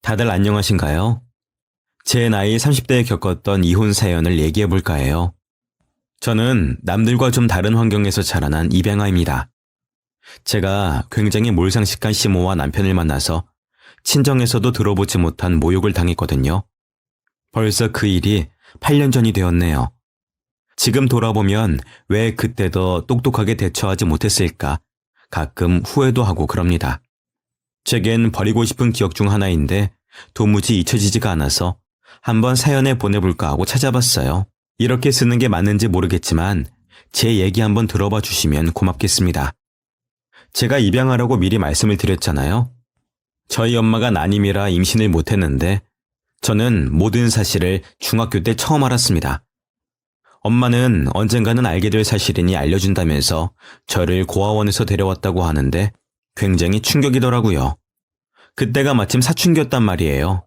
다들 안녕하신가요? 제 나이 30대에 겪었던 이혼 사연을 얘기해 볼까 해요. 저는 남들과 좀 다른 환경에서 자라난 입양아입니다. 제가 굉장히 몰상식한 시모와 남편을 만나서 친정에서도 들어보지 못한 모욕을 당했거든요. 벌써 그 일이 8년 전이 되었네요. 지금 돌아보면 왜 그때 더 똑똑하게 대처하지 못했을까 가끔 후회도 하고 그럽니다. 제겐 버리고 싶은 기억 중 하나인데 도무지 잊혀지지가 않아서 한번 사연에 보내볼까 하고 찾아봤어요. 이렇게 쓰는 게 맞는지 모르겠지만 제 얘기 한번 들어봐 주시면 고맙겠습니다. 제가 입양하라고 미리 말씀을 드렸잖아요. 저희 엄마가 난임이라 임신을 못했는데 저는 모든 사실을 중학교 때 처음 알았습니다. 엄마는 언젠가는 알게 될 사실이니 알려준다면서 저를 고아원에서 데려왔다고 하는데 굉장히 충격이더라고요. 그때가 마침 사춘기였단 말이에요.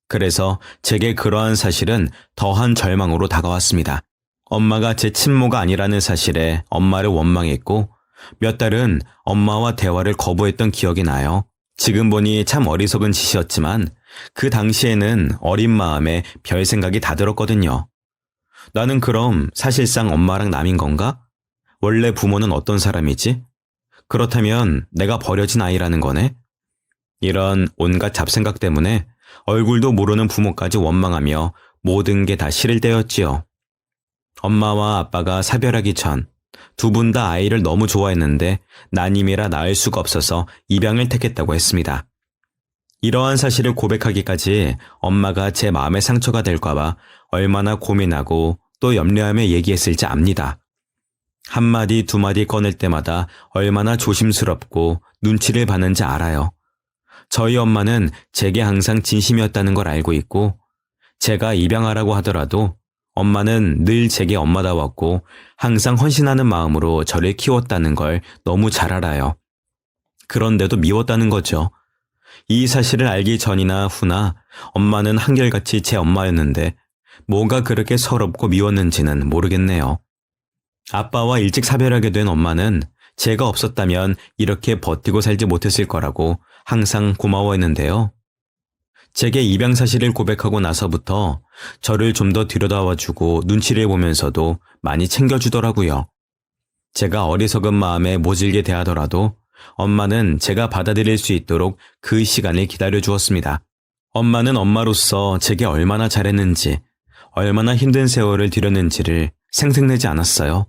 그래서 제게 그러한 사실은 더한 절망으로 다가왔습니다. 엄마가 제 친모가 아니라는 사실에 엄마를 원망했고 몇 달은 엄마와 대화를 거부했던 기억이 나요. 지금 보니 참 어리석은 짓이었지만 그 당시에는 어린 마음에 별 생각이 다 들었거든요. 나는 그럼 사실상 엄마랑 남인 건가? 원래 부모는 어떤 사람이지? 그렇다면 내가 버려진 아이라는 거네? 이런 온갖 잡생각 때문에 얼굴도 모르는 부모까지 원망하며 모든 게 다 싫을 때였지요. 엄마와 아빠가 사별하기 전 두 분 다 아이를 너무 좋아했는데 난임이라 낳을 수가 없어서 입양을 택했다고 했습니다. 이러한 사실을 고백하기까지 엄마가 제 마음에 상처가 될까봐 얼마나 고민하고 또 염려하며 얘기했을지 압니다. 한마디 두마디 꺼낼 때마다 얼마나 조심스럽고 눈치를 봤는지 알아요. 저희 엄마는 제게 항상 진심이었다는 걸 알고 있고 제가 입양하라고 하더라도 엄마는 늘 제게 엄마다웠고 항상 헌신하는 마음으로 저를 키웠다는 걸 너무 잘 알아요. 그런데도 미웠다는 거죠. 이 사실을 알기 전이나 후나 엄마는 한결같이 제 엄마였는데 뭐가 그렇게 서럽고 미웠는지는 모르겠네요. 아빠와 일찍 사별하게 된 엄마는 제가 없었다면 이렇게 버티고 살지 못했을 거라고 항상 고마워했는데요. 제게 입양 사실을 고백하고 나서부터 저를 좀 더 들여다와주고 눈치를 보면서도 많이 챙겨주더라고요. 제가 어리석은 마음에 모질게 대하더라도 엄마는 제가 받아들일 수 있도록 그 시간을 기다려주었습니다. 엄마는 엄마로서 제게 얼마나 잘했는지, 얼마나 힘든 세월을 들였는지를 생색내지 않았어요.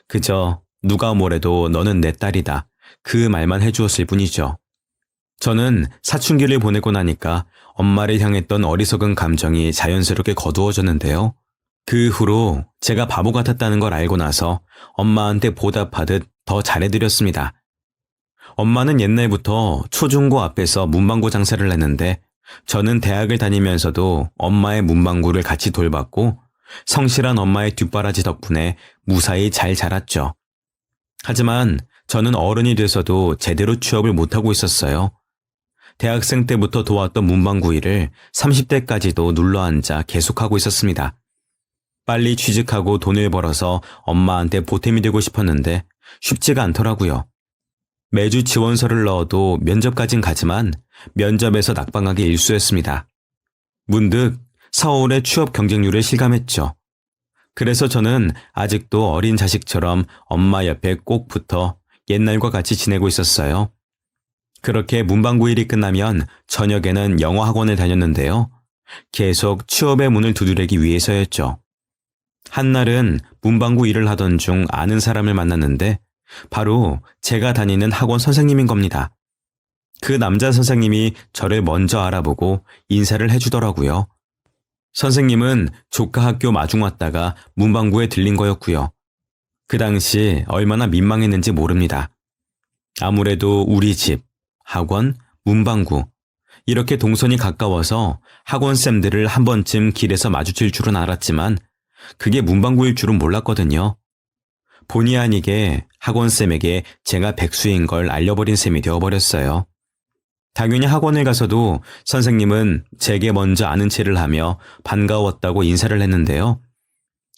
그저 누가 뭐래도 너는 내 딸이다. 그 말만 해주었을 뿐이죠. 저는 사춘기를 보내고 나니까 엄마를 향했던 어리석은 감정이 자연스럽게 거두어졌는데요. 그 후로 제가 바보 같았다는 걸 알고 나서 엄마한테 보답하듯 더 잘해드렸습니다. 엄마는 옛날부터 초중고 앞에서 문방구 장사를 했는데 저는 대학을 다니면서도 엄마의 문방구를 같이 돌봤고 성실한 엄마의 뒷바라지 덕분에 무사히 잘 자랐죠. 하지만 저는 어른이 돼서도 제대로 취업을 못하고 있었어요. 대학생 때부터 도왔던 문방구 일을 30대까지도 눌러앉아 계속하고 있었습니다. 빨리 취직하고 돈을 벌어서 엄마한테 보탬이 되고 싶었는데 쉽지가 않더라고요. 매주 지원서를 넣어도 면접까진 가지만 면접에서 낙방하기 일쑤였습니다. 문득 서울의 취업 경쟁률을 실감했죠. 그래서 저는 아직도 어린 자식처럼 엄마 옆에 꼭 붙어 옛날과 같이 지내고 있었어요. 그렇게 문방구 일이 끝나면 저녁에는 영어 학원을 다녔는데요. 계속 취업의 문을 두드리기 위해서였죠. 한날은 문방구 일을 하던 중 아는 사람을 만났는데 바로 제가 다니는 학원 선생님인 겁니다. 그 남자 선생님이 저를 먼저 알아보고 인사를 해주더라고요. 선생님은 조카 학교 마중 왔다가 문방구에 들린 거였고요. 그 당시 얼마나 민망했는지 모릅니다. 아무래도 우리 집, 학원, 문방구 이렇게 동선이 가까워서 학원쌤들을 한 번쯤 길에서 마주칠 줄은 알았지만 그게 문방구일 줄은 몰랐거든요. 본의 아니게 학원쌤에게 제가 백수인 걸 알려버린 셈이 되어버렸어요. 당연히 학원을 가서도 선생님은 제게 먼저 아는 체를 하며 반가웠다고 인사를 했는데요.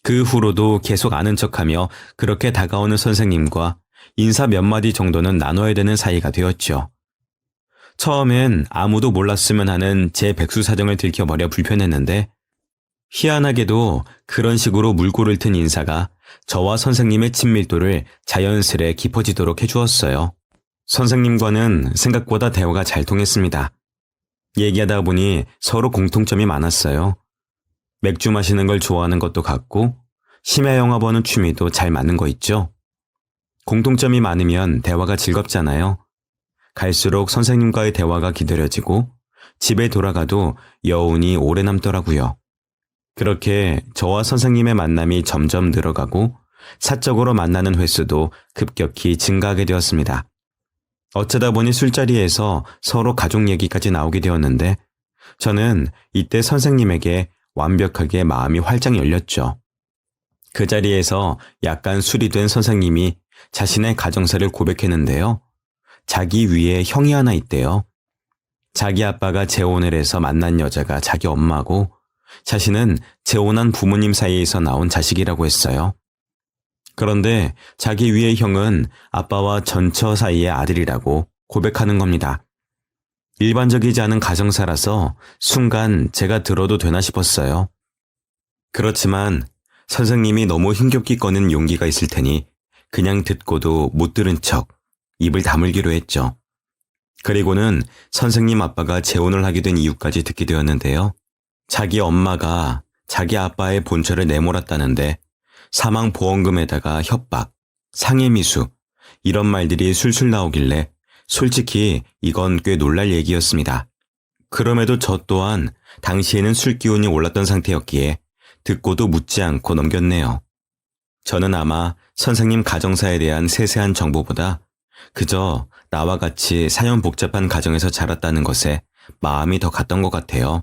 그 후로도 계속 아는 척하며 그렇게 다가오는 선생님과 인사 몇 마디 정도는 나눠야 되는 사이가 되었죠. 처음엔 아무도 몰랐으면 하는 제 백수 사정을 들켜버려 불편했는데 희한하게도 그런 식으로 물꼬를 튼 인사가 저와 선생님의 친밀도를 자연스레 깊어지도록 해주었어요. 선생님과는 생각보다 대화가 잘 통했습니다. 얘기하다 보니 서로 공통점이 많았어요. 맥주 마시는 걸 좋아하는 것도 같고 심야 영화 보는 취미도 잘 맞는 거 있죠. 공통점이 많으면 대화가 즐겁잖아요. 갈수록 선생님과의 대화가 기다려지고 집에 돌아가도 여운이 오래 남더라고요. 그렇게 저와 선생님의 만남이 점점 늘어가고 사적으로 만나는 횟수도 급격히 증가하게 되었습니다. 어쩌다 보니 술자리에서 서로 가족 얘기까지 나오게 되었는데 저는 이때 선생님에게 완벽하게 마음이 활짝 열렸죠. 그 자리에서 약간 술이 된 선생님이 자신의 가정사를 고백했는데요. 자기 위에 형이 하나 있대요. 자기 아빠가 재혼을 해서 만난 여자가 자기 엄마고 자신은 재혼한 부모님 사이에서 나온 자식이라고 했어요. 그런데 자기 위의 형은 아빠와 전처 사이의 아들이라고 고백하는 겁니다. 일반적이지 않은 가정사라서 순간 제가 들어도 되나 싶었어요. 그렇지만 선생님이 너무 힘겹게 꺼낸 용기가 있을 테니 그냥 듣고도 못 들은 척 입을 다물기로 했죠. 그리고는 선생님 아빠가 재혼을 하게 된 이유까지 듣게 되었는데요. 자기 엄마가 자기 아빠의 본처를 내몰았다는데 사망보험금에다가 협박, 상해미수 이런 말들이 술술 나오길래 솔직히 이건 꽤 놀랄 얘기였습니다. 그럼에도 저 또한 당시에는 술 기운이 올랐던 상태였기에 듣고도 묻지 않고 넘겼네요. 저는 아마 선생님 가정사에 대한 세세한 정보보다 그저 나와 같이 사연 복잡한 가정에서 자랐다는 것에 마음이 더 갔던 것 같아요.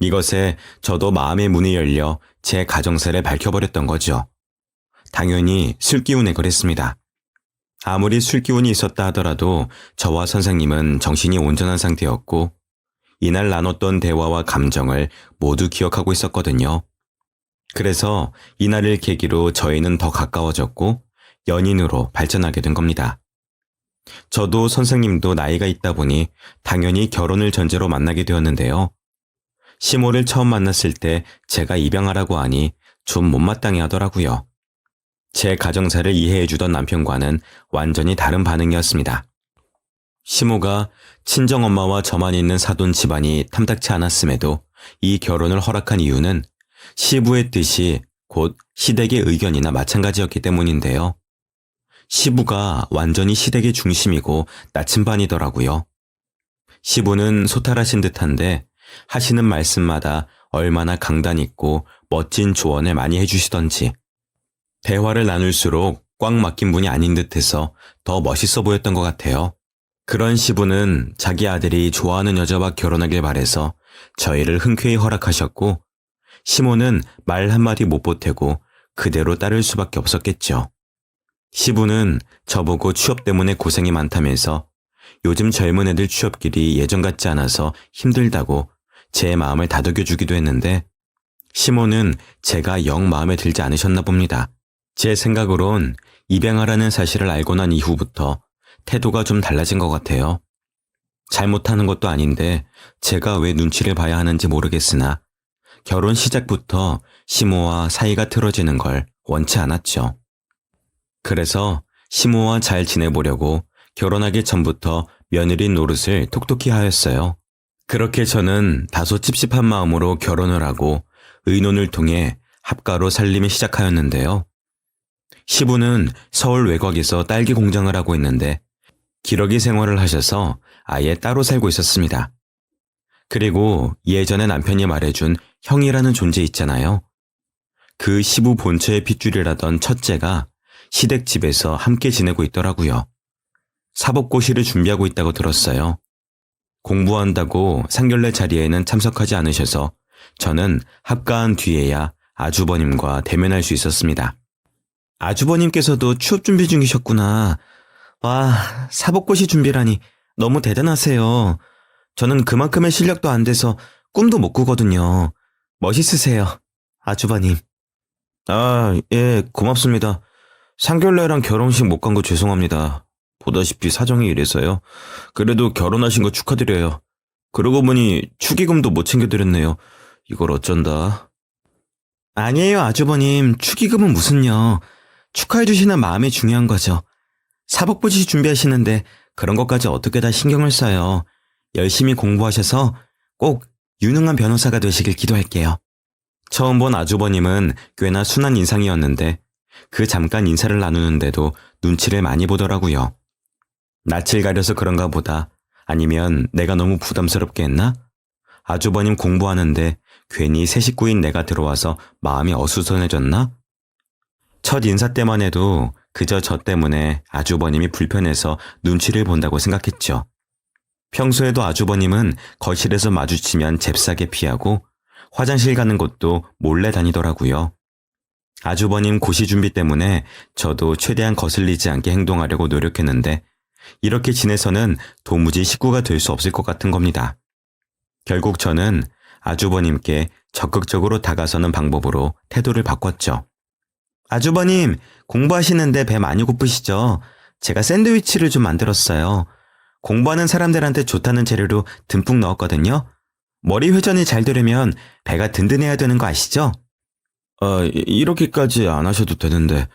이것에 저도 마음의 문이 열려 제 가정사를 밝혀버렸던 거죠. 당연히 술기운에 그랬습니다. 아무리 술기운이 있었다 하더라도 저와 선생님은 정신이 온전한 상태였고 이날 나눴던 대화와 감정을 모두 기억하고 있었거든요. 그래서 이날을 계기로 저희는 더 가까워졌고 연인으로 발전하게 된 겁니다. 저도 선생님도 나이가 있다 보니 당연히 결혼을 전제로 만나게 되었는데요. 시모를 처음 만났을 때 제가 입양하라고 하니 좀 못마땅해 하더라고요. 제 가정사를 이해해주던 남편과는 완전히 다른 반응이었습니다. 시모가 친정엄마와 저만 있는 사돈 집안이 탐탁치 않았음에도 이 결혼을 허락한 이유는 시부의 뜻이 곧 시댁의 의견이나 마찬가지였기 때문인데요. 시부가 완전히 시댁의 중심이고 나침반이더라고요. 시부는 소탈하신 듯한데 하시는 말씀마다 얼마나 강단 있고 멋진 조언을 많이 해주시던지 대화를 나눌수록 꽉 막힌 분이 아닌 듯해서 더 멋있어 보였던 것 같아요. 그런 시부는 자기 아들이 좋아하는 여자와 결혼하길 바래서 저희를 흔쾌히 허락하셨고 시모는 말 한마디 못 보태고 그대로 따를 수밖에 없었겠죠. 시부는 저보고 취업 때문에 고생이 많다면서 요즘 젊은 애들 취업길이 예전 같지 않아서 힘들다고 제 마음을 다독여주기도 했는데 시모는 제가 영 마음에 들지 않으셨나 봅니다. 제 생각으론 입양하라는 사실을 알고 난 이후부터 태도가 좀 달라진 것 같아요. 잘못하는 것도 아닌데 제가 왜 눈치를 봐야 하는지 모르겠으나 결혼 시작부터 시모와 사이가 틀어지는 걸 원치 않았죠. 그래서 시모와 잘 지내보려고 결혼하기 전부터 며느리 노릇을 톡톡히 하였어요. 그렇게 저는 다소 찝찝한 마음으로 결혼을 하고 의논을 통해 합가로 살림을 시작하였는데요. 시부는 서울 외곽에서 딸기 공장을 하고 있는데 기러기 생활을 하셔서 아예 따로 살고 있었습니다. 그리고 예전에 남편이 말해준 형이라는 존재 있잖아요. 그 시부 본처의 핏줄이라던 첫째가 시댁집에서 함께 지내고 있더라고요. 사법고시를 준비하고 있다고 들었어요. 공부한다고 상견례 자리에는 참석하지 않으셔서 저는 합가한 뒤에야 아주버님과 대면할 수 있었습니다. 아주버님께서도 취업 준비 중이셨구나. 와, 사법고시 준비라니 너무 대단하세요. 저는 그만큼의 실력도 안 돼서 꿈도 못 꾸거든요. 멋있으세요, 아주버님. 아, 예, 고맙습니다. 상견례랑 결혼식 못 간 거 죄송합니다. 보다시피 사정이 이래서요. 그래도 결혼하신 거 축하드려요. 그러고 보니 축의금도 못 챙겨드렸네요. 이걸 어쩐다. 아니에요, 아주버님. 축의금은 무슨요. 축하해주시는 마음이 중요한 거죠. 사복부지 준비하시는데 그런 것까지 어떻게 다 신경을 써요. 열심히 공부하셔서 꼭 유능한 변호사가 되시길 기도할게요. 처음 본 아주버님은 꽤나 순한 인상이었는데 그 잠깐 인사를 나누는데도 눈치를 많이 보더라고요. 낯을 가려서 그런가 보다. 아니면 내가 너무 부담스럽게 했나? 아주버님 공부하는데 괜히 새 식구인 내가 들어와서 마음이 어수선해졌나? 첫 인사 때만 해도 그저 저 때문에 아주버님이 불편해서 눈치를 본다고 생각했죠. 평소에도 아주버님은 거실에서 마주치면 잽싸게 피하고 화장실 가는 곳도 몰래 다니더라고요. 아주버님 고시 준비 때문에 저도 최대한 거슬리지 않게 행동하려고 노력했는데 이렇게 지내서는 도무지 식구가 될 수 없을 것 같은 겁니다. 결국 저는 아주버님께 적극적으로 다가서는 방법으로 태도를 바꿨죠. 아주버님, 공부하시는데 배 많이 고프시죠? 제가 샌드위치를 좀 만들었어요. 공부하는 사람들한테 좋다는 재료로 듬뿍 넣었거든요. 머리 회전이 잘 되려면 배가 든든해야 되는 거 아시죠? 이렇게까지 안 하셔도 되는데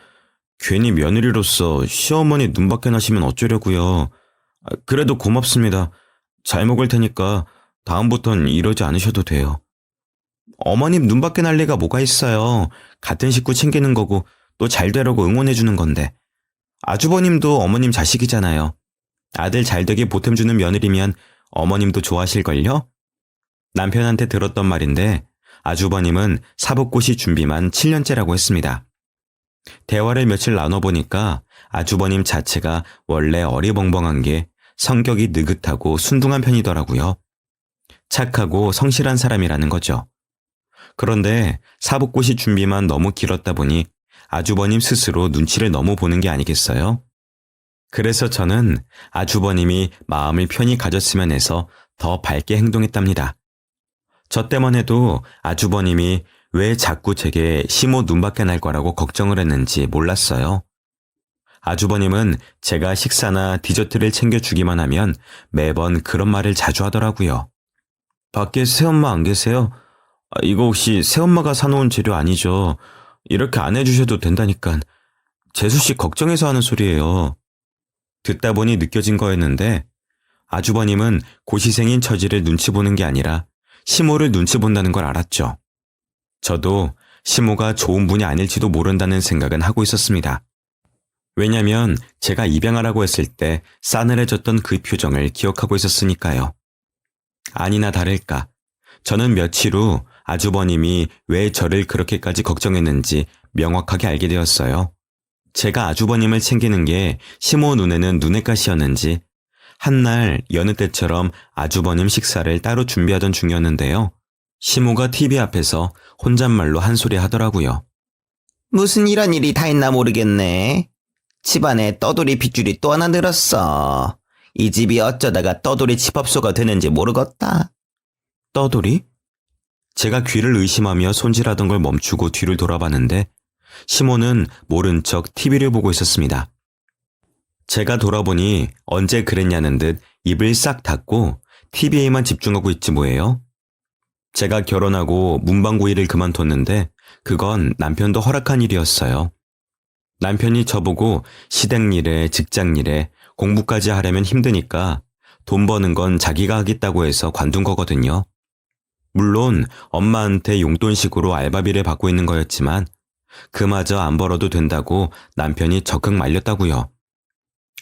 괜히 며느리로서 시어머니 눈밖에 나시면 어쩌려고요. 그래도 고맙습니다. 잘 먹을 테니까 다음부턴 이러지 않으셔도 돼요. 어머님 눈밖에 날 리가 뭐가 있어요. 같은 식구 챙기는 거고 또 잘 되라고 응원해 주는 건데. 아주버님도 어머님 자식이잖아요. 아들 잘 되게 보탬 주는 며느리면 어머님도 좋아하실걸요? 남편한테 들었던 말인데 아주버님은 사복고시 준비만 7년째라고 했습니다. 대화를 며칠 나눠보니까 아주버님 자체가 원래 어리벙벙한 게 성격이 느긋하고 순둥한 편이더라고요. 착하고 성실한 사람이라는 거죠. 그런데 사복고시 준비만 너무 길었다 보니 아주버님 스스로 눈치를 너무 보는 게 아니겠어요? 그래서 저는 아주버님이 마음을 편히 가졌으면 해서 더 밝게 행동했답니다. 저 때만 해도 아주버님이 왜 자꾸 제게 시모 눈밖에 날 거라고 걱정을 했는지 몰랐어요. 아주버님은 제가 식사나 디저트를 챙겨주기만 하면 매번 그런 말을 자주 하더라고요. 밖에 새엄마 안 계세요? 이거 혹시 새엄마가 사놓은 재료 아니죠? 이렇게 안 해주셔도 된다니까. 재수씨 걱정해서 하는 소리예요. 듣다 보니 느껴진 거였는데 아주버님은 고시생인 처지를 눈치 보는 게 아니라 시모를 눈치 본다는 걸 알았죠. 저도 시모가 좋은 분이 아닐지도 모른다는 생각은 하고 있었습니다. 왜냐면 제가 입양하라고 했을 때 싸늘해졌던 그 표정을 기억하고 있었으니까요. 아니나 다를까 저는 며칠 후 아주버님이 왜 저를 그렇게까지 걱정했는지 명확하게 알게 되었어요. 제가 아주버님을 챙기는 게 시모 눈에는 눈엣가시였는지 한날 여느 때처럼 아주버님 식사를 따로 준비하던 중이었는데요. 시모가 TV 앞에서 혼잣말로 한 소리 하더라고요. 무슨 이런 일이 다 있나 모르겠네. 집안에 떠돌이 핏줄이 또 하나 늘었어. 이 집이 어쩌다가 떠돌이 집합소가 되는지 모르겠다. 떠돌이? 제가 귀를 의심하며 손질하던 걸 멈추고 뒤를 돌아봤는데 시모는 모른 척 TV를 보고 있었습니다. 제가 돌아보니 언제 그랬냐는 듯 입을 싹 닫고 TV에만 집중하고 있지 뭐예요. 제가 결혼하고 문방구 일을 그만뒀는데 그건 남편도 허락한 일이었어요. 남편이 저보고 시댁일에 직장일에 공부까지 하려면 힘드니까 돈 버는 건 자기가 하겠다고 해서 관둔 거거든요. 물론 엄마한테 용돈식으로 알바비를 받고 있는 거였지만 그마저 안 벌어도 된다고 남편이 적극 말렸다고요.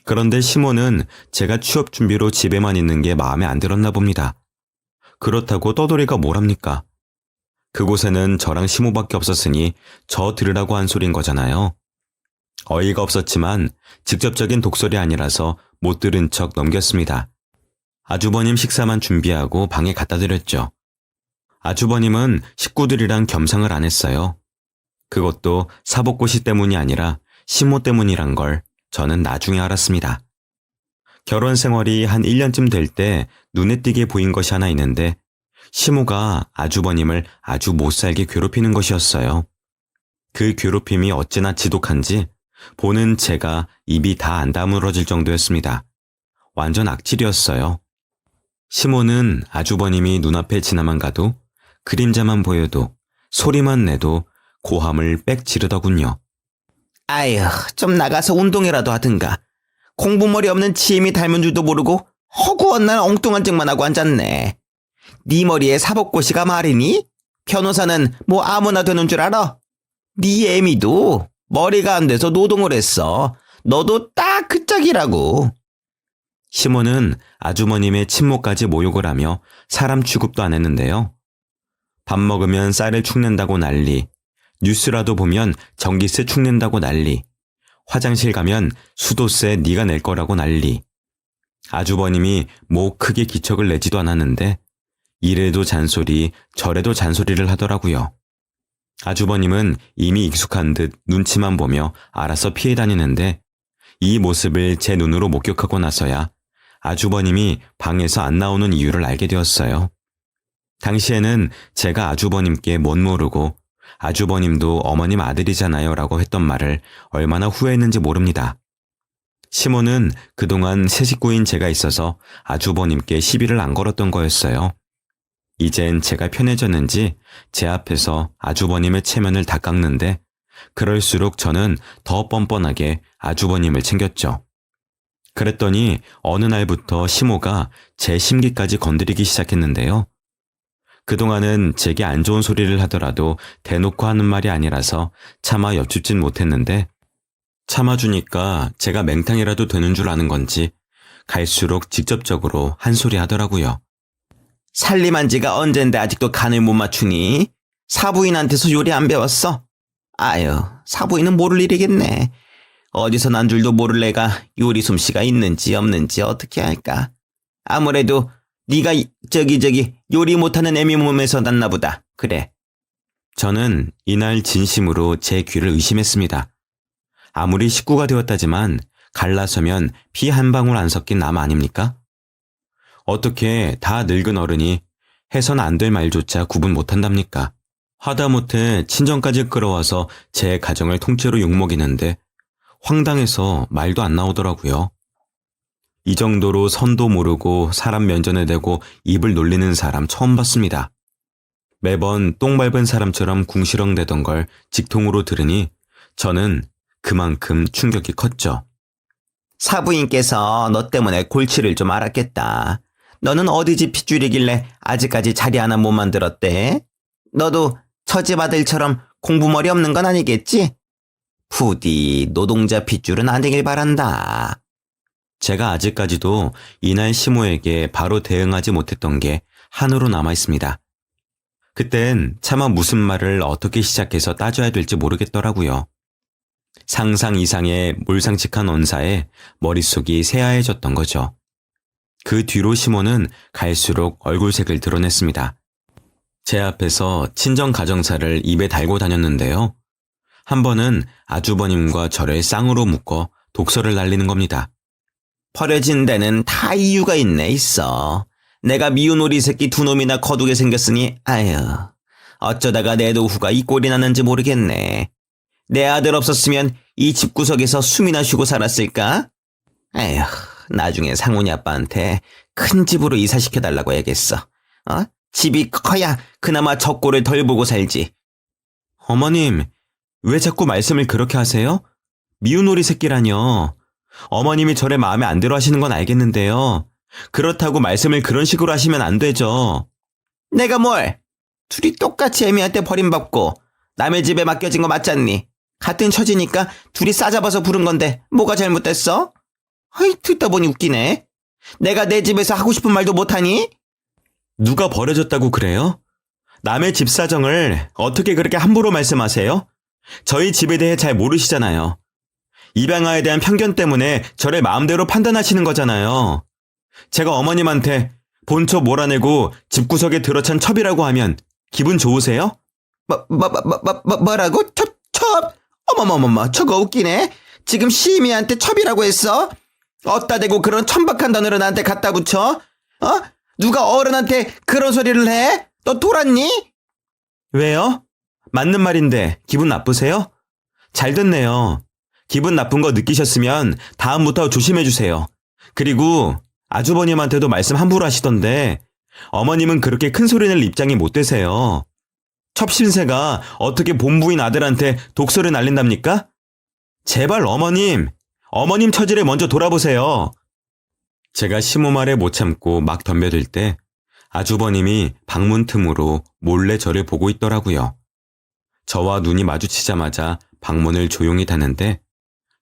그런데 시모는 제가 취업 준비로 집에만 있는 게 마음에 안 들었나 봅니다. 그렇다고 떠돌이가 뭐랍니까? 그곳에는 저랑 시모밖에 없었으니 저 들으라고 한 소린 거잖아요. 어이가 없었지만 직접적인 독설이 아니라서 못 들은 척 넘겼습니다. 아주버님 식사만 준비하고 방에 갖다 드렸죠. 아주버님은 식구들이랑 겸상을 안 했어요. 그것도 사복고시 때문이 아니라 시모 때문이란 걸 저는 나중에 알았습니다. 결혼 생활이 한 1년쯤 될 때 눈에 띄게 보인 것이 하나 있는데 시모가 아주버님을 아주 못살게 괴롭히는 것이었어요. 그 괴롭힘이 어찌나 지독한지 보는 제가 입이 다 안 다물어질 정도였습니다. 완전 악질이었어요. 시몬은 아주버님이 눈앞에 지나만 가도 그림자만 보여도 소리만 내도 고함을 빽 지르더군요. 아휴, 좀 나가서 운동이라도 하든가. 공부머리 없는 치임이 닮은 줄도 모르고 허구한 엉뚱한 짓만 하고 앉았네. 네 머리에 사법고시가 말이니? 변호사는 뭐 아무나 되는 줄 알아? 네 애미도 머리가 안 돼서 노동을 했어. 너도 딱 그 짝이라고. 시몬은 아주머님의 친모까지 모욕을 하며 사람 취급도 안 했는데요. 밥 먹으면 쌀을 축낸다고 난리, 뉴스라도 보면 전기세 축낸다고 난리, 화장실 가면 수도세 네가 낼 거라고 난리. 아주버님이 뭐 크게 기척을 내지도 않았는데 이래도 잔소리 저래도 잔소리를 하더라고요. 아주버님은 이미 익숙한 듯 눈치만 보며 알아서 피해 다니는데 이 모습을 제 눈으로 목격하고 나서야 아주버님이 방에서 안 나오는 이유를 알게 되었어요. 당시에는 제가 아주버님께 못 모르고 아주버님도 어머님 아들이잖아요 라고 했던 말을 얼마나 후회했는지 모릅니다. 시몬은 그동안 새 식구인 제가 있어서 아주버님께 시비를 안 걸었던 거였어요. 이젠 제가 편해졌는지 제 앞에서 아주버님의 체면을 다 깎는데 그럴수록 저는 더 뻔뻔하게 아주버님을 챙겼죠. 그랬더니 어느 날부터 시모가 제 심기까지 건드리기 시작했는데요. 그동안은 제게 안 좋은 소리를 하더라도 대놓고 하는 말이 아니라서 차마 엿줍진 못했는데 참아주니까 제가 맹탕이라도 되는 줄 아는 건지 갈수록 직접적으로 한 소리 하더라고요. 살림한 지가 언젠데 아직도 간을 못 맞추니? 사부인한테서 요리 안 배웠어? 아유, 사부인은 모를 일이겠네. 어디서 난 줄도 모를 애가 요리 솜씨가 있는지 없는지 어떻게 할까? 아무래도 네가 저기 요리 못하는 애미 몸에서 났나 보다. 그래. 저는 이날 진심으로 제 귀를 의심했습니다. 아무리 식구가 되었다지만 갈라서면 피 한 방울 안 섞인 남 아닙니까? 어떻게 다 늙은 어른이 해선 안 될 말조차 구분 못한답니까? 하다못해 친정까지 끌어와서 제 가정을 통째로 욕먹이는데 황당해서 말도 안 나오더라고요. 이 정도로 선도 모르고 사람 면전에 대고 입을 놀리는 사람 처음 봤습니다. 매번 똥 밟은 사람처럼 궁시렁대던 걸 직통으로 들으니 저는 그만큼 충격이 컸죠. 사부인께서 너 때문에 골치를 좀 앓았겠다. 너는 어디 집 핏줄이길래 아직까지 자리 하나 못 만들었대? 너도 처집 아들처럼 공부머리 없는 건 아니겠지? 부디 노동자 핏줄은 안 되길 바란다. 제가 아직까지도 이날 시모에게 바로 대응하지 못했던 게 한으로 남아 있습니다. 그땐 차마 무슨 말을 어떻게 시작해서 따져야 될지 모르겠더라고요. 상상 이상의 몰상식한 언사에 머릿속이 새하얘졌던 거죠. 그 뒤로 시모는 갈수록 얼굴색을 드러냈습니다. 제 앞에서 친정 가정사를 입에 달고 다녔는데요. 한 번은 아주버님과 저를 쌍으로 묶어 독서를 날리는 겁니다. 버려진 데는 다 이유가 있어. 내가 미운 오리 새끼 두 놈이나 거두게 생겼으니 아유, 어쩌다가 내 노후가 이 꼴이 났는지 모르겠네. 내 아들 없었으면 이 집구석에서 숨이나 쉬고 살았을까? 에휴, 나중에 상훈이 아빠한테 큰 집으로 이사시켜달라고 해야겠어. 집이 커야 그나마 저 꼴을 덜 보고 살지. 어머님, 왜 자꾸 말씀을 그렇게 하세요? 미운 오리 새끼라뇨. 어머님이 저를 마음에 안 들어 하시는 건 알겠는데요. 그렇다고 말씀을 그런 식으로 하시면 안 되죠. 내가 뭘? 둘이 똑같이 애미한테 버림받고 남의 집에 맡겨진 거 맞잖니? 같은 처지니까 둘이 싸잡아서 부른 건데 뭐가 잘못됐어? 아이, 듣다 보니 웃기네. 내가 내 집에서 하고 싶은 말도 못하니? 누가 버려졌다고 그래요? 남의 집 사정을 어떻게 그렇게 함부로 말씀하세요? 저희 집에 대해 잘 모르시잖아요. 입양아에 대한 편견 때문에 저를 마음대로 판단하시는 거잖아요. 제가 어머님한테 본초 몰아내고 집구석에 들어찬 첩이라고 하면 기분 좋으세요? 뭐라고? 첩? 어머머머머, 저거 웃기네. 지금 시미한테 첩이라고 했어? 어따 대고 그런 천박한 단어를 나한테 갖다 붙여? 누가 어른한테 그런 소리를 해? 너 돌았니? 왜요? 맞는 말인데 기분 나쁘세요? 잘 됐네요. 기분 나쁜 거 느끼셨으면 다음부터 조심해주세요. 그리고 아주버님한테도 말씀 함부로 하시던데 어머님은 그렇게 큰 소리 낼 입장이 못 되세요. 첩신세가 어떻게 본부인 아들한테 독소를 날린답니까? 제발 어머님 처지를 먼저 돌아보세요. 제가 시모 말에 못 참고 막 덤벼들 때 아주버님이 방문 틈으로 몰래 저를 보고 있더라고요. 저와 눈이 마주치자마자 방문을 조용히 닫는데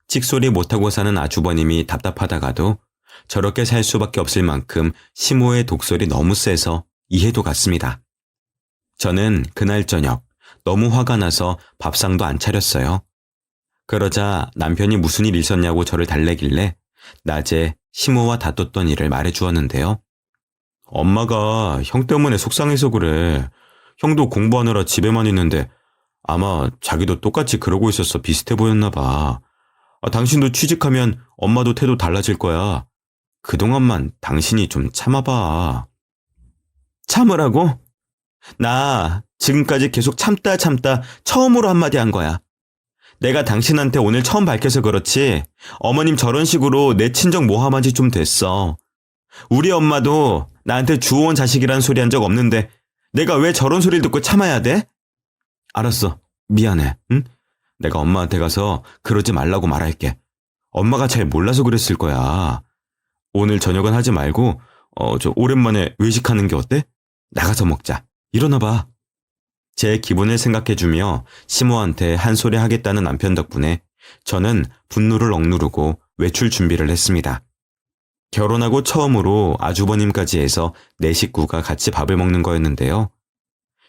찍소리 못하고 사는 아주버님이 답답하다가도 저렇게 살 수밖에 없을 만큼 시모의 독설이 너무 세서 이해도 갔습니다. 저는 그날 저녁 너무 화가 나서 밥상도 안 차렸어요. 그러자 남편이 무슨 일 있었냐고 저를 달래길래 낮에 시모와 다퉜던 일을 말해주었는데요. 엄마가 형 때문에 속상해서 그래. 형도 공부하느라 집에만 있는데 아마 자기도 똑같이 그러고 있어서 비슷해 보였나 봐. 당신도 취직하면 엄마도 태도 달라질 거야. 그동안만 당신이 좀 참아봐. 참으라고? 나 지금까지 계속 참다 처음으로 한마디 한 거야. 내가 당신한테 오늘 처음 밝혀서 그렇지 어머님 저런 식으로 내 친정 모함한 지 좀 됐어. 우리 엄마도 나한테 주워온 자식이란 소리 한 적 없는데 내가 왜 저런 소리를 듣고 참아야 돼? 알았어. 미안해. 응? 내가 엄마한테 가서 그러지 말라고 말할게. 엄마가 잘 몰라서 그랬을 거야. 오늘 저녁은 하지 말고 저 오랜만에 외식하는 게 어때? 나가서 먹자. 일어나봐. 제 기분을 생각해주며 시모한테 한 소리 하겠다는 남편 덕분에 저는 분노를 억누르고 외출 준비를 했습니다. 결혼하고 처음으로 아주버님까지 해서 네 식구가 같이 밥을 먹는 거였는데요.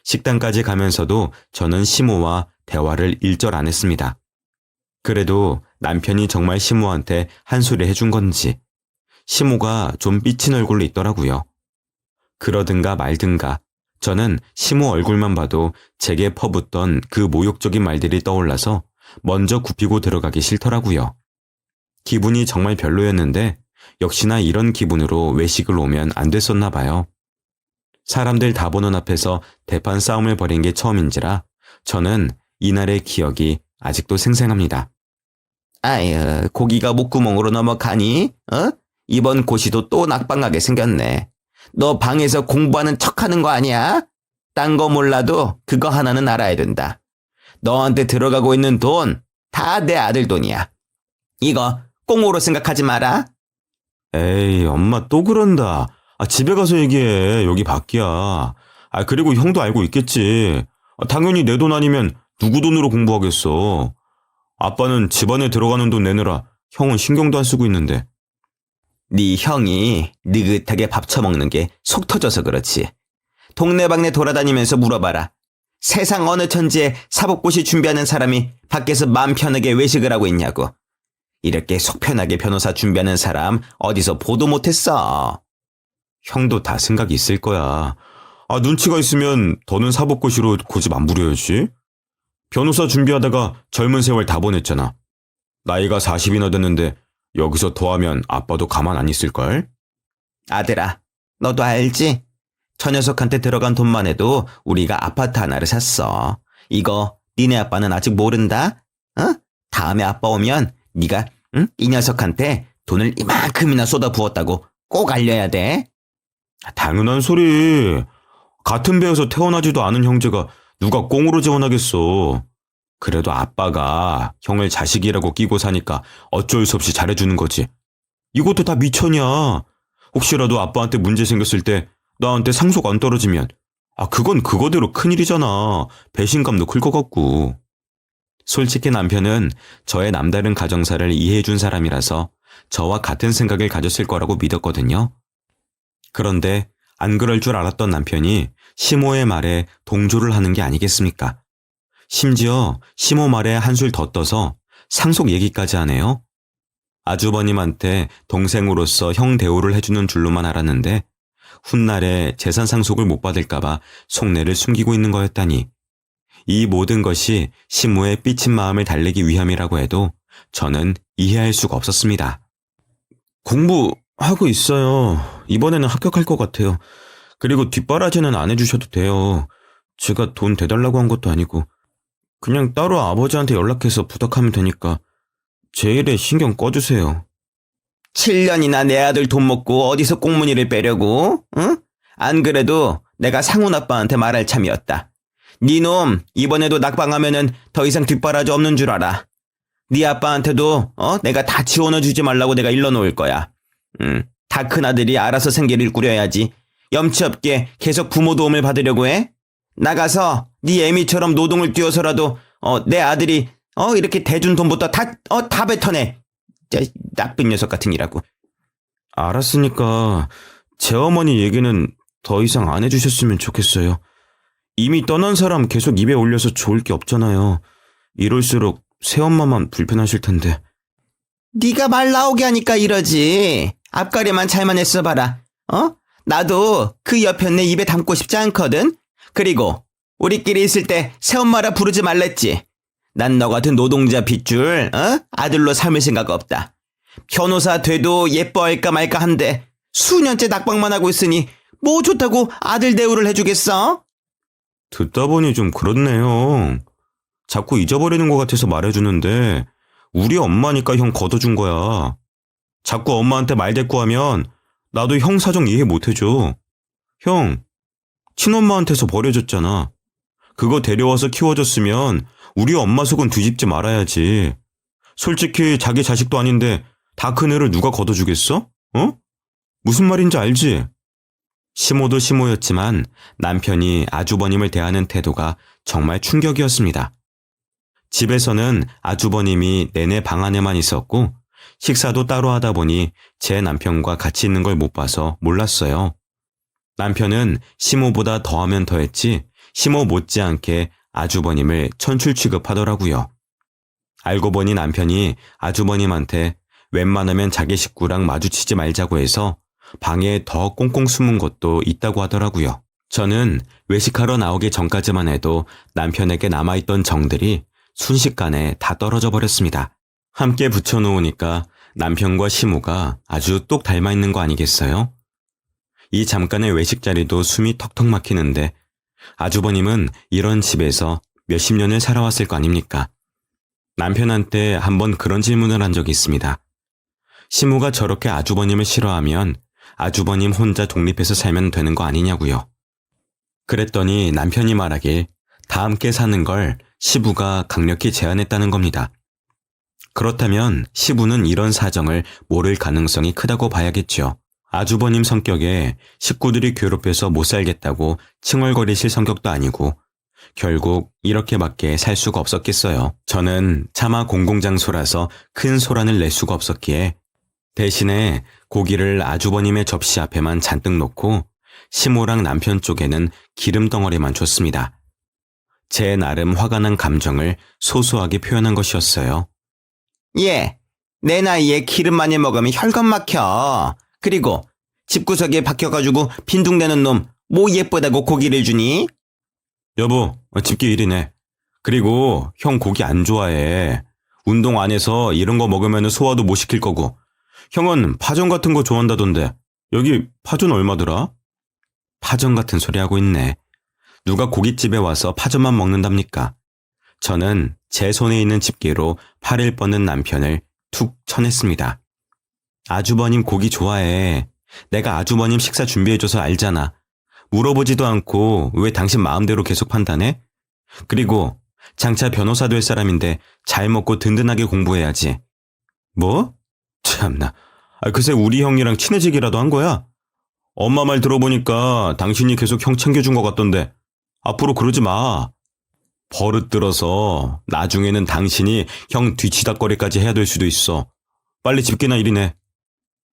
식당까지 가면서도 저는 시모와 대화를 일절 안 했습니다. 그래도 남편이 정말 시모한테 한 소리 해준 건지 시모가 좀 삐친 얼굴로 있더라고요. 그러든가 말든가 저는 시모 얼굴만 봐도 제게 퍼붓던 그 모욕적인 말들이 떠올라서 먼저 굽히고 들어가기 싫더라고요. 기분이 정말 별로였는데 역시나 이런 기분으로 외식을 오면 안 됐었나 봐요. 사람들 다 보는 앞에서 대판 싸움을 벌인 게 처음인지라 저는 이날의 기억이 아직도 생생합니다. 아유, 고기가 목구멍으로 넘어가니? 이번 고시도 또 낙방하게 생겼네. 너 방에서 공부하는 척하는 거 아니야? 딴 거 몰라도 그거 하나는 알아야 된다. 너한테 들어가고 있는 돈 다 내 아들 돈이야. 이거 꽁으로 생각하지 마라. 에이, 엄마 또 그런다. 집에 가서 얘기해. 여기 밖이야. 그리고 형도 알고 있겠지. 당연히 내 돈 아니면 누구 돈으로 공부하겠어. 아빠는 집안에 들어가는 돈 내느라 형은 신경도 안 쓰고 있는데. 네 형이 느긋하게 밥 처먹는 게 속 터져서 그렇지. 동네방네 돌아다니면서 물어봐라. 세상 어느 천지에 사법고시 준비하는 사람이 밖에서 마음 편하게 외식을 하고 있냐고. 이렇게 속 편하게 변호사 준비하는 사람 어디서 보도 못했어. 형도 다 생각이 있을 거야. 눈치가 있으면 더는 사법고시로 고집 안 부려야지. 변호사 준비하다가 젊은 세월 다 보냈잖아. 나이가 40이나 됐는데 여기서 더하면 아빠도 가만 안 있을걸? 아들아, 너도 알지? 저 녀석한테 들어간 돈만 해도 우리가 아파트 하나를 샀어. 이거 니네 아빠는 아직 모른다? 다음에 아빠 오면 네가 이 녀석한테 돈을 이만큼이나 쏟아부었다고 꼭 알려야 돼. 당연한 소리. 같은 배에서 태어나지도 않은 형제가 누가 꽁으로 지원하겠어. 그래도 아빠가 형을 자식이라고 끼고 사니까 어쩔 수 없이 잘해주는 거지. 이것도 다 미천이야. 혹시라도 아빠한테 문제 생겼을 때 나한테 상속 안 떨어지면 그건 그거대로 큰일이잖아. 배신감도 클 것 같고. 솔직히 남편은 저의 남다른 가정사를 이해해준 사람이라서 저와 같은 생각을 가졌을 거라고 믿었거든요. 그런데 안 그럴 줄 알았던 남편이 시모의 말에 동조를 하는 게 아니겠습니까? 심지어 시모 말에 한술 더 떠서 상속 얘기까지 하네요. 아주버님한테 동생으로서 형 대우를 해주는 줄로만 알았는데 훗날에 재산 상속을 못 받을까봐 속내를 숨기고 있는 거였다니. 이 모든 것이 시모의 삐친 마음을 달래기 위함이라고 해도 저는 이해할 수가 없었습니다. 공부하고 있어요. 이번에는 합격할 것 같아요. 그리고 뒷바라지는 안 해주셔도 돼요. 제가 돈 대달라고 한 것도 아니고 그냥 따로 아버지한테 연락해서 부탁하면 되니까 제 일에 신경 꺼주세요. 7년이나 내 아들 돈 먹고 어디서 꽁무니를 빼려고? 응? 안 그래도 내가 상훈 아빠한테 말할 참이었다. 니놈 이번에도 낙방하면은 더 이상 뒷바라지 없는 줄 알아. 네 아빠한테도 내가 다 지원해주지 말라고 내가 일러놓을 거야. 다 큰아들이 알아서 생계를 꾸려야지. 염치 없게 계속 부모 도움을 받으려고 해? 나가서 네 애미처럼 노동을 뛰어서라도 내 아들이 이렇게 대준 돈부터 다 뱉어내. 나쁜 녀석 같은 이라고. 알았으니까 제 어머니 얘기는 더 이상 안 해주셨으면 좋겠어요. 이미 떠난 사람 계속 입에 올려서 좋을 게 없잖아요. 이럴수록 새엄마만 불편하실 텐데. 네가 말 나오게 하니까 이러지. 앞가리만 잘만 했어봐라. 나도 그 여편 내 입에 담고 싶지 않거든. 그리고 우리끼리 있을 때 새엄마라 부르지 말랬지. 난 너 같은 노동자 핏줄 아들로 삼을 생각 없다. 변호사 돼도 예뻐할까 말까 한데 수년째 낙방만 하고 있으니 뭐 좋다고 아들 대우를 해주겠어? 듣다 보니 좀 그렇네요. 자꾸 잊어버리는 것 같아서 말해주는데 우리 엄마니까 형 걷어준 거야. 자꾸 엄마한테 말대꾸하면 나도 형 사정 이해 못해줘. 형, 친엄마한테서 버려졌잖아. 그거 데려와서 키워줬으면 우리 엄마 속은 뒤집지 말아야지. 솔직히 자기 자식도 아닌데 다 큰 애를 누가 걷어주겠어? 무슨 말인지 알지? 시모도 시모였지만 남편이 아주버님을 대하는 태도가 정말 충격이었습니다. 집에서는 아주버님이 내내 방 안에만 있었고 식사도 따로 하다 보니 제 남편과 같이 있는 걸 못 봐서 몰랐어요. 남편은 시모보다 더하면 더했지 시모 못지않게 아주버님을 천출 취급하더라고요. 알고 보니 남편이 아주버님한테 웬만하면 자기 식구랑 마주치지 말자고 해서 방에 더 꽁꽁 숨은 것도 있다고 하더라고요. 저는 외식하러 나오기 전까지만 해도 남편에게 남아있던 정들이 순식간에 다 떨어져 버렸습니다. 함께 붙여놓으니까 남편과 시모가 아주 똑 닮아있는 거 아니겠어요? 이 잠깐의 외식 자리도 숨이 턱턱 막히는데 아주버님은 이런 집에서 몇십 년을 살아왔을 거 아닙니까? 남편한테 한번 그런 질문을 한 적이 있습니다. 시모가 저렇게 아주버님을 싫어하면 아주버님 혼자 독립해서 살면 되는 거 아니냐고요. 그랬더니 남편이 말하길 다 함께 사는 걸 시부가 강력히 제안했다는 겁니다. 그렇다면 시부는 이런 사정을 모를 가능성이 크다고 봐야겠죠. 아주버님 성격에 식구들이 괴롭혀서 못 살겠다고 칭얼거리실 성격도 아니고 결국 이렇게밖에 살 수가 없었겠어요. 저는 차마 공공장소라서 큰 소란을 낼 수가 없었기에 대신에 고기를 아주버님의 접시 앞에만 잔뜩 놓고 시모랑 남편 쪽에는 기름 덩어리만 줬습니다. 제 나름 화가 난 감정을 소소하게 표현한 것이었어요. 내 나이에 기름 많이 먹으면 혈관 막혀. 그리고 집구석에 박혀가지고 빈둥대는 놈 뭐 예쁘다고 고기를 주니? 여보, 집게 일이네. 그리고 형 고기 안 좋아해. 운동 안 해서 이런 거 먹으면 소화도 못 시킬 거고. 형은 파전 같은 거 좋아한다던데. 여기 파전 얼마더라? 파전 같은 소리 하고 있네. 누가 고깃집에 와서 파전만 먹는답니까? 저는 제 손에 있는 집게로 팔을 뻗는 남편을 툭 쳐냈습니다. 아주버님 고기 좋아해. 내가 아주버님 식사 준비해줘서 알잖아. 물어보지도 않고 왜 당신 마음대로 계속 판단해? 그리고 장차 변호사 될 사람인데 잘 먹고 든든하게 공부해야지. 뭐? 참나. 글쎄 우리 형이랑 친해지기라도 한 거야? 엄마 말 들어보니까 당신이 계속 형 챙겨준 것 같던데 앞으로 그러지 마. 버릇 들어서 나중에는 당신이 형 뒤치다거리까지 해야 될 수도 있어. 빨리 집게나 일이네.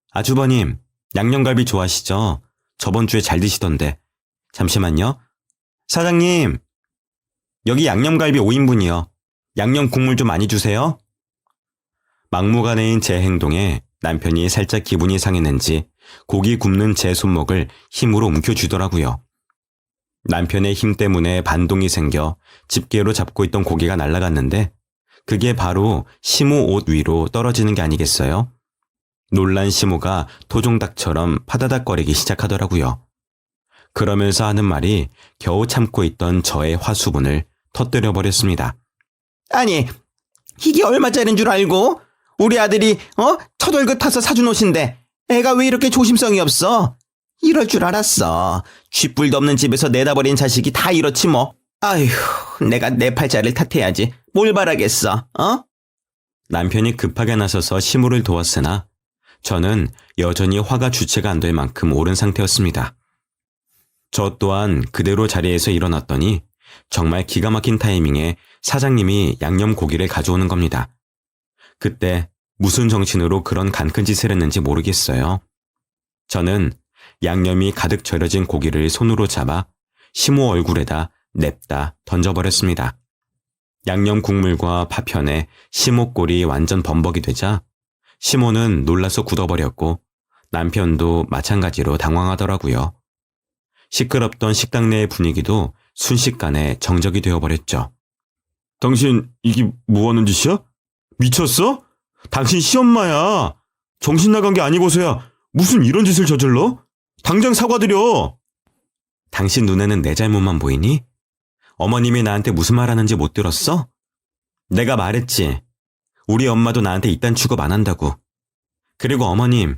아주버님, 양념갈비 좋아하시죠? 저번 주에 잘 드시던데. 잠시만요. 사장님, 여기 양념갈비 5인분이요. 양념 국물 좀 많이 주세요. 막무가내인 제 행동에 남편이 살짝 기분이 상했는지 고기 굽는 제 손목을 힘으로 움켜쥐더라고요. 남편의 힘 때문에 반동이 생겨 집게로 잡고 있던 고기가 날아갔는데 그게 바로 시모 옷 위로 떨어지는 게 아니겠어요? 놀란 시모가 토종닭처럼 파다닥거리기 시작하더라고요. 그러면서 하는 말이 겨우 참고 있던 저의 화수분을 터뜨려 버렸습니다. 아니, 이게 얼마짜리인 줄 알고? 우리 아들이 첫 월급 타서 사준 옷인데 애가 왜 이렇게 조심성이 없어? 이럴 줄 알았어. 쥐뿔도 없는 집에서 내다 버린 자식이 다 이렇지 뭐. 아휴, 내가 내 팔자를 탓해야지. 뭘 바라겠어, 어? 남편이 급하게 나서서 시모를 도왔으나 저는 여전히 화가 주체가 안 될 만큼 오른 상태였습니다. 저 또한 그대로 자리에서 일어났더니 정말 기가 막힌 타이밍에 사장님이 양념 고기를 가져오는 겁니다. 그때 무슨 정신으로 그런 간큰 짓을 했는지 모르겠어요. 저는 양념이 가득 절여진 고기를 손으로 잡아 시모 얼굴에다 냅다 던져버렸습니다. 양념 국물과 파편에 시모 꼴이 완전 범벅이 되자 시모는 놀라서 굳어버렸고 남편도 마찬가지로 당황하더라고요. 시끄럽던 식당 내의 분위기도 순식간에 정적이 되어버렸죠. 당신 이게 뭐하는 짓이야? 미쳤어? 당신 시엄마야. 정신 나간 게 아니고서야 무슨 이런 짓을 저질러? 당장 사과드려. 당신 눈에는 내 잘못만 보이니? 어머님이 나한테 무슨 말 하는지 못 들었어? 내가 말했지. 우리 엄마도 나한테 이딴 취급 안 한다고. 그리고 어머님,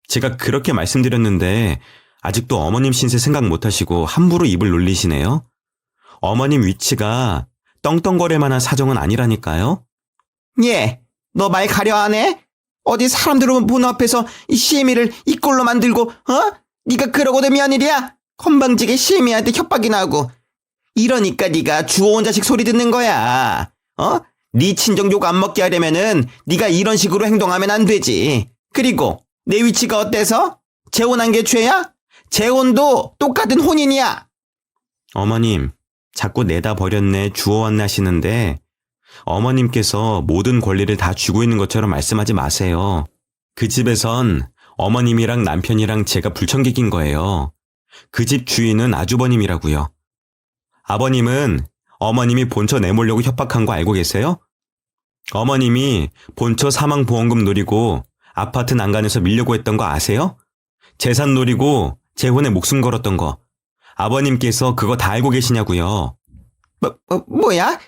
제가 그렇게 말씀드렸는데 아직도 어머님 신세 생각 못 하시고 함부로 입을 놀리시네요. 어머님 위치가 떵떵거릴 만한 사정은 아니라니까요. 예, 너 말 가려 하네? 어디 사람들 보는 앞에서 이 시애미를 이 꼴로 만들고 네가 그러고도 며느리야? 건방지게 시애미한테 협박이나 하고. 이러니까 네가 주워온 자식 소리 듣는 거야. 네 친정 욕 안 먹게 하려면은 네가 이런 식으로 행동하면 안 되지. 그리고 내 위치가 어때서? 재혼한 게 죄야? 재혼도 똑같은 혼인이야. 어머님, 자꾸 내다 버렸네, 주워왔네 하시는데 어머님께서 모든 권리를 다 쥐고 있는 것처럼 말씀하지 마세요. 그 집에선 어머님이랑 남편이랑 제가 불청객인 거예요. 그 집 주인은 아주버님이라고요. 아버님은 어머님이 본처 내몰려고 협박한 거 알고 계세요? 어머님이 본처 사망보험금 노리고 아파트 난간에서 밀려고 했던 거 아세요? 재산 노리고 재혼에 목숨 걸었던 거. 아버님께서 그거 다 알고 계시냐고요. 뭐야?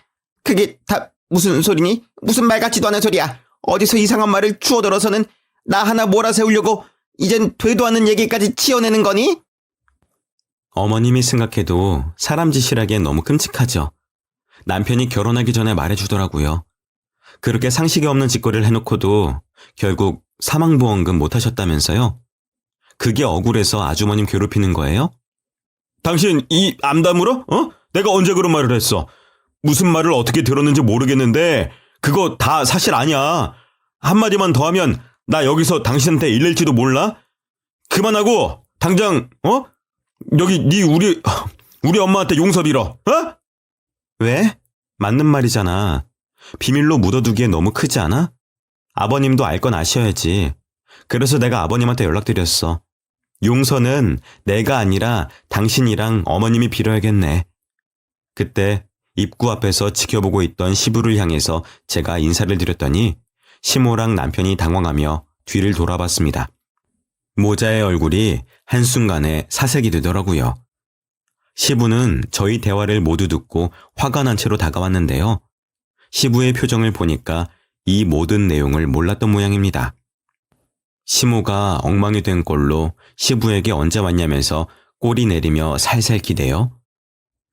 그게 다 무슨 소리니? 무슨 말 같지도 않은 소리야. 어디서 이상한 말을 주워들어서는 나 하나 몰아세우려고 이젠 되도 않는 얘기까지 치어내는 거니? 어머님이 생각해도 사람 짓이라기엔 너무 끔찍하죠. 남편이 결혼하기 전에 말해주더라고요. 그렇게 상식이 없는 짓거리를 해놓고도 결국 사망보험금 못 하셨다면서요? 그게 억울해서 아주머님 괴롭히는 거예요? 당신 이 암담으로? 내가 언제 그런 말을 했어? 무슨 말을 어떻게 들었는지 모르겠는데 그거 다 사실 아니야. 한마디만 더 하면 나 여기서 당신한테 일낼지도 몰라? 그만하고 당장 여기 우리 엄마한테 용서 빌어. 왜? 맞는 말이잖아. 비밀로 묻어두기에 너무 크지 않아? 아버님도 알 건 아셔야지. 그래서 내가 아버님한테 연락드렸어. 용서는 내가 아니라 당신이랑 어머님이 빌어야겠네. 그때 입구 앞에서 지켜보고 있던 시부를 향해서 제가 인사를 드렸더니 시모랑 남편이 당황하며 뒤를 돌아봤습니다. 모자의 얼굴이 한순간에 사색이 되더라고요. 시부는 저희 대화를 모두 듣고 화가 난 채로 다가왔는데요. 시부의 표정을 보니까 이 모든 내용을 몰랐던 모양입니다. 시모가 엉망이 된 꼴로 시부에게 언제 왔냐면서 꼬리 내리며 살살 기대요.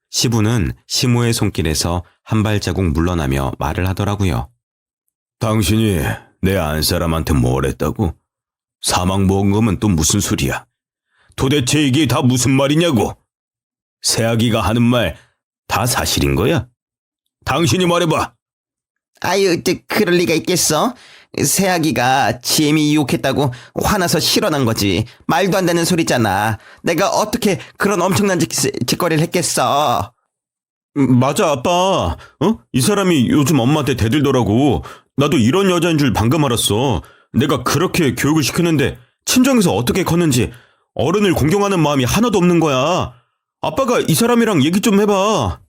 시부는 시모의 손길에서 한 발자국 물러나며 말을 하더라고요. 당신이 내 안사람한테 뭘 했다고? 사망보험금은 또 무슨 소리야? 도대체 이게 다 무슨 말이냐고? 새아기가 하는 말 다 사실인 거야? 당신이 말해봐. 아유, 그럴 리가 있겠어? 새아기가 지엠이 유혹했다고 화나서 실어난 거지. 말도 안 되는 소리잖아. 내가 어떻게 그런 엄청난 짓거리를 했겠어. 맞아, 아빠. 이 사람이 요즘 엄마한테 대들더라고. 나도 이런 여자인 줄 방금 알았어. 내가 그렇게 교육을 시켰는데 친정에서 어떻게 컸는지 어른을 공경하는 마음이 하나도 없는 거야. 아빠가 이 사람이랑 얘기 좀 해봐.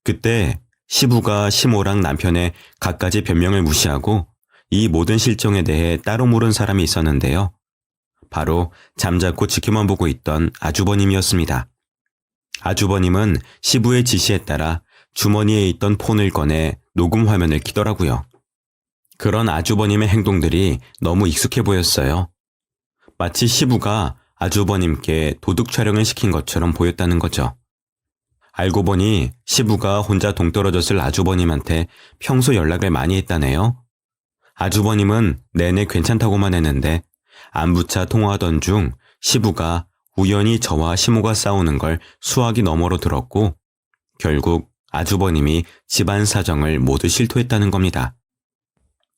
그때 시부가 시모랑 남편의 갖가지 변명을 무시하고 이 모든 실정에 대해 따로 모른 사람이 있었는데요. 바로 잠자코 지켜만 보고 있던 아주버님이었습니다. 아주버님은 시부의 지시에 따라 주머니에 있던 폰을 꺼내 녹음 화면을 켜더라고요. 그런 아주버님의 행동들이 너무 익숙해 보였어요. 마치 시부가 아주버님께 도둑 촬영을 시킨 것처럼 보였다는 거죠. 알고 보니 시부가 혼자 동떨어졌을 아주버님한테 평소 연락을 많이 했다네요. 아주버님은 내내 괜찮다고만 했는데 안부차 통화하던 중 시부가 우연히 저와 시모가 싸우는 걸 수화기 너머로 들었고 결국 아주버님이 집안 사정을 모두 실토했다는 겁니다.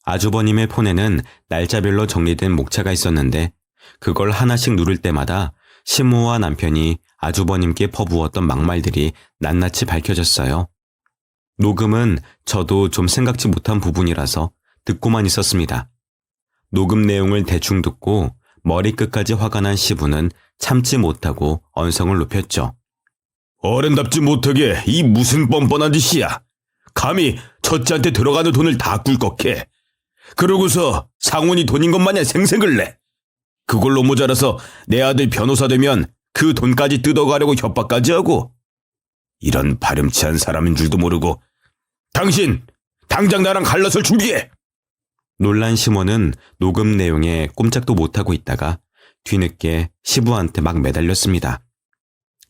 아주버님의 폰에는 날짜별로 정리된 목차가 있었는데 그걸 하나씩 누를 때마다 시모와 남편이 아주버님께 퍼부었던 막말들이 낱낱이 밝혀졌어요. 녹음은 저도 좀 생각지 못한 부분이라서 듣고만 있었습니다. 녹음 내용을 대충 듣고 머리끝까지 화가 난 시부는 참지 못하고 언성을 높였죠. 어른답지 못하게 이 무슨 뻔뻔한 짓이야. 감히 첫째한테 들어가는 돈을 다 꿀꺽해. 그러고서 상훈이 돈인 것 마냥 생색을 내. 그걸로 모자라서 내 아들 변호사 되면 그 돈까지 뜯어가려고 협박까지 하고. 이런 파렴치한 사람인 줄도 모르고. 당신 당장 나랑 갈라설 준비해. 놀란 시모는 녹음 내용에 꼼짝도 못하고 있다가 뒤늦게 시부한테 막 매달렸습니다.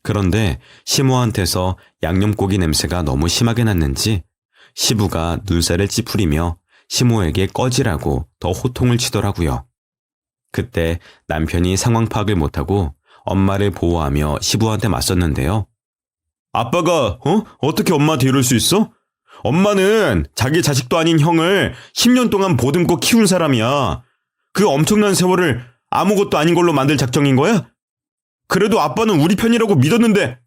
그런데 시모한테서 양념고기 냄새가 너무 심하게 났는지 시부가 눈살을 찌푸리며 시모에게 꺼지라고 더 호통을 치더라고요. 그때 남편이 상황 파악을 못하고 엄마를 보호하며 시부한테 맞섰는데요. 아빠가 어떻게 엄마한테 이럴 수 있어? 엄마는 자기 자식도 아닌 형을 10년 동안 보듬고 키운 사람이야. 그 엄청난 세월을 아무것도 아닌 걸로 만들 작정인 거야? 그래도 아빠는 우리 편이라고 믿었는데.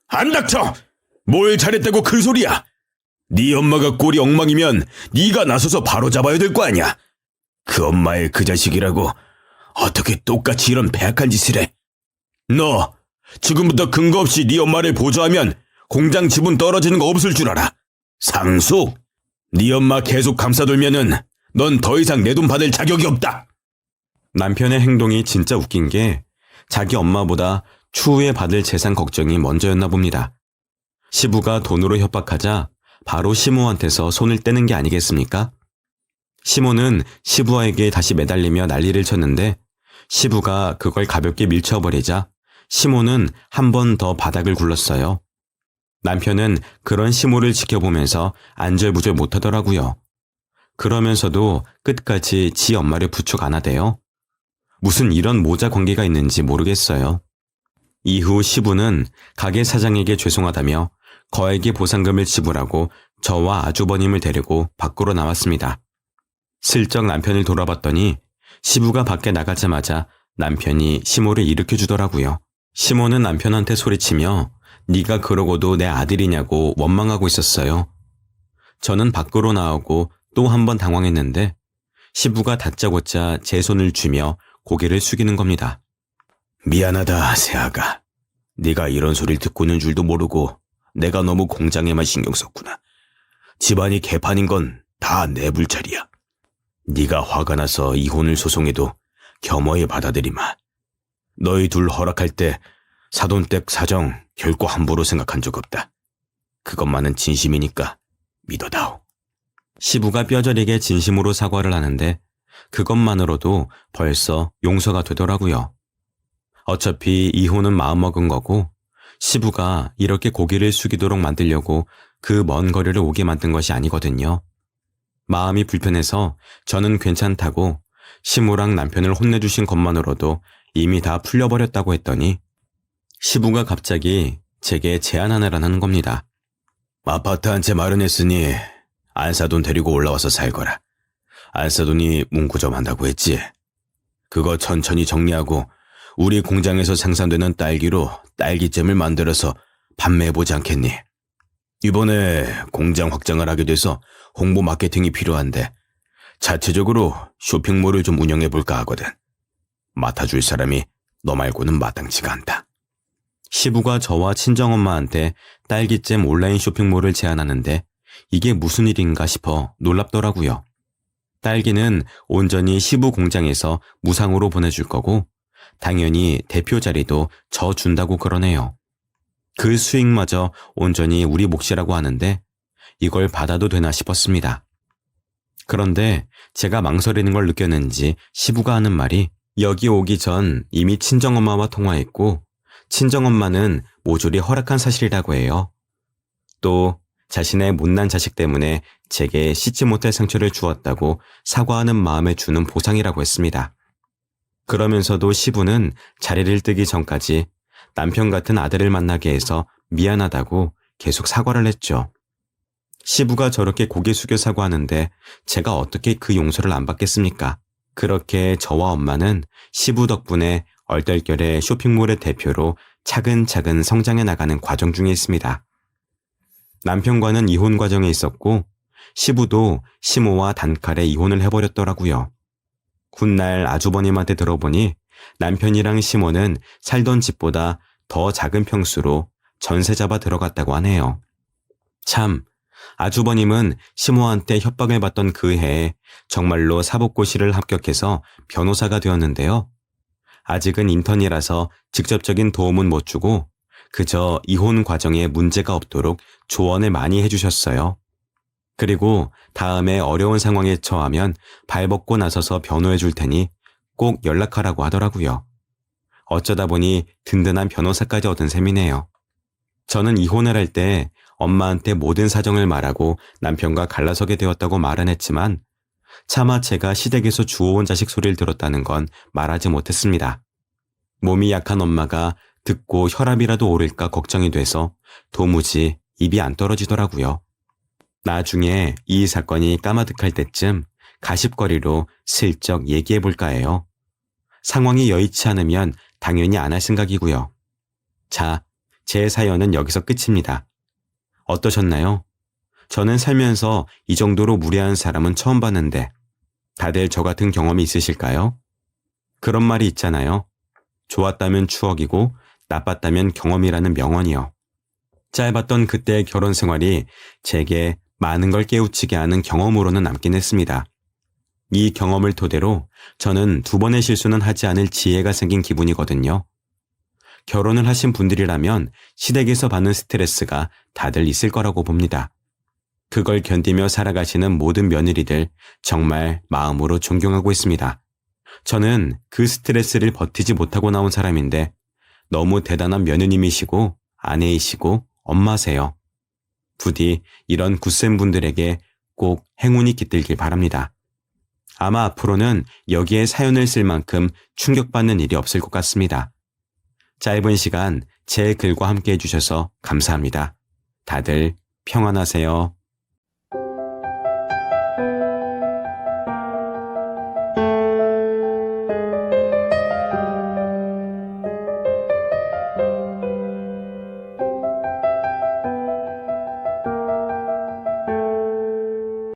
안 닥쳐! 뭘 잘했다고 큰 소리야. 네 엄마가 꼴이 엉망이면 네가 나서서 바로 잡아야 될 거 아니야. 그 엄마의 그 자식이라고 어떻게 똑같이 이런 배악한 짓을 해. 너 지금부터 근거 없이 네 엄마를 보조하면 공장 지분 떨어지는 거 없을 줄 알아. 상속! 네 엄마 계속 감싸돌면은 넌 더 이상 내 돈 받을 자격이 없다. 남편의 행동이 진짜 웃긴 게 자기 엄마보다 추후에 받을 재산 걱정이 먼저였나 봅니다. 시부가 돈으로 협박하자 바로 시모한테서 손을 떼는 게 아니겠습니까? 시모는 시부에게 다시 매달리며 난리를 쳤는데 시부가 그걸 가볍게 밀쳐버리자 시모는 한 번 더 바닥을 굴렀어요. 남편은 그런 시모를 지켜보면서 안절부절 못하더라고요. 그러면서도 끝까지 지 엄마를 부축 안 하대요. 무슨 이런 모자 관계가 있는지 모르겠어요. 이후 시부는 가게 사장에게 죄송하다며 거액의 보상금을 지불하고 저와 아주버님을 데리고 밖으로 나왔습니다. 슬쩍 남편을 돌아봤더니 시부가 밖에 나가자마자 남편이 시모를 일으켜주더라고요. 시모는 남편한테 소리치며 네가 그러고도 내 아들이냐고 원망하고 있었어요. 저는 밖으로 나오고 또 한 번 당황했는데 시부가 다짜고짜 제 손을 쥐며 고개를 숙이는 겁니다. 미안하다, 새아가. 네가 이런 소리를 듣고 있는 줄도 모르고 내가 너무 공장에만 신경 썼구나. 집안이 개판인 건 다 내 불찰이야. 네가 화가 나서 이혼을 소송해도 겸허히 받아들이마. 너희 둘 허락할 때 사돈댁 사정 결코 함부로 생각한 적 없다. 그것만은 진심이니까 믿어다오. 시부가 뼈저리게 진심으로 사과를 하는데 그것만으로도 벌써 용서가 되더라고요. 어차피 이혼은 마음먹은 거고 시부가 이렇게 고개를 숙이도록 만들려고 그 먼 거리를 오게 만든 것이 아니거든요. 마음이 불편해서 저는 괜찮다고 시모랑 남편을 혼내주신 것만으로도 이미 다 풀려버렸다고 했더니 시부가 갑자기 제게 제안 하나를 하는 겁니다. 아파트 한 채 마련했으니 안사돈 데리고 올라와서 살거라. 안사돈이 문구점 한다고 했지. 그거 천천히 정리하고 우리 공장에서 생산되는 딸기로 딸기잼을 만들어서 판매해보지 않겠니? 이번에 공장 확장을 하게 돼서 홍보 마케팅이 필요한데 자체적으로 쇼핑몰을 좀 운영해볼까 하거든. 맡아줄 사람이 너 말고는 마땅치가 않다. 시부가 저와 친정엄마한테 딸기잼 온라인 쇼핑몰을 제안하는데 이게 무슨 일인가 싶어 놀랍더라고요. 딸기는 온전히 시부 공장에서 무상으로 보내줄 거고 당연히 대표 자리도 저 준다고 그러네요. 그 수익마저 온전히 우리 몫이라고 하는데 이걸 받아도 되나 싶었습니다. 그런데 제가 망설이는 걸 느꼈는지 시부가 하는 말이 여기 오기 전 이미 친정엄마와 통화했고 친정엄마는 모조리 허락한 사실이라고 해요. 또 자신의 못난 자식 때문에 제게 씻지 못할 상처를 주었다고 사과하는 마음에 주는 보상이라고 했습니다. 그러면서도 시부는 자리를 뜨기 전까지 남편 같은 아들을 만나게 해서 미안하다고 계속 사과를 했죠. 시부가 저렇게 고개 숙여 사과하는데 제가 어떻게 그 용서를 안 받겠습니까? 그렇게 저와 엄마는 시부 덕분에 얼떨결에 쇼핑몰의 대표로 차근차근 성장해 나가는 과정 중에 있습니다. 남편과는 이혼 과정에 있었고 시부도 시모와 단칼에 이혼을 해버렸더라고요. 훗날 아주버님한테 들어보니 남편이랑 시모는 살던 집보다 더 작은 평수로 전세 잡아 들어갔다고 하네요. 참, 아주버님은 시모한테 협박을 받던 그 해에 정말로 사법고시를 합격해서 변호사가 되었는데요. 아직은 인턴이라서 직접적인 도움은 못 주고 그저 이혼 과정에 문제가 없도록 조언을 많이 해주셨어요. 그리고 다음에 어려운 상황에 처하면 발벗고 나서서 변호해 줄 테니 꼭 연락하라고 하더라고요. 어쩌다 보니 든든한 변호사까지 얻은 셈이네요. 저는 이혼을 할 때 엄마한테 모든 사정을 말하고 남편과 갈라서게 되었다고 말은 했지만 차마 제가 시댁에서 주워온 자식 소리를 들었다는 건 말하지 못했습니다. 몸이 약한 엄마가 듣고 혈압이라도 오를까 걱정이 돼서 도무지 입이 안 떨어지더라고요. 나중에 이 사건이 까마득할 때쯤 가십거리로 슬쩍 얘기해볼까 해요. 상황이 여의치 않으면 당연히 안 할 생각이고요. 자, 제 사연은 여기서 끝입니다. 어떠셨나요? 저는 살면서 이 정도로 무례한 사람은 처음 봤는데 다들 저 같은 경험이 있으실까요? 그런 말이 있잖아요. 좋았다면 추억이고 나빴다면 경험이라는 명언이요. 짧았던 그때의 결혼 생활이 제게 많은 걸 깨우치게 하는 경험으로는 남긴 했습니다. 이 경험을 토대로 저는 2번의 실수는 하지 않을 지혜가 생긴 기분이거든요. 결혼을 하신 분들이라면 시댁에서 받는 스트레스가 다들 있을 거라고 봅니다. 그걸 견디며 살아가시는 모든 며느리들 정말 마음으로 존경하고 있습니다. 저는 그 스트레스를 버티지 못하고 나온 사람인데 너무 대단한 며느님이시고 아내이시고 엄마세요. 부디 이런 굳센 분들에게 꼭 행운이 깃들길 바랍니다. 아마 앞으로는 여기에 사연을 쓸 만큼 충격받는 일이 없을 것 같습니다. 짧은 시간 제 글과 함께 해주셔서 감사합니다. 다들 평안하세요.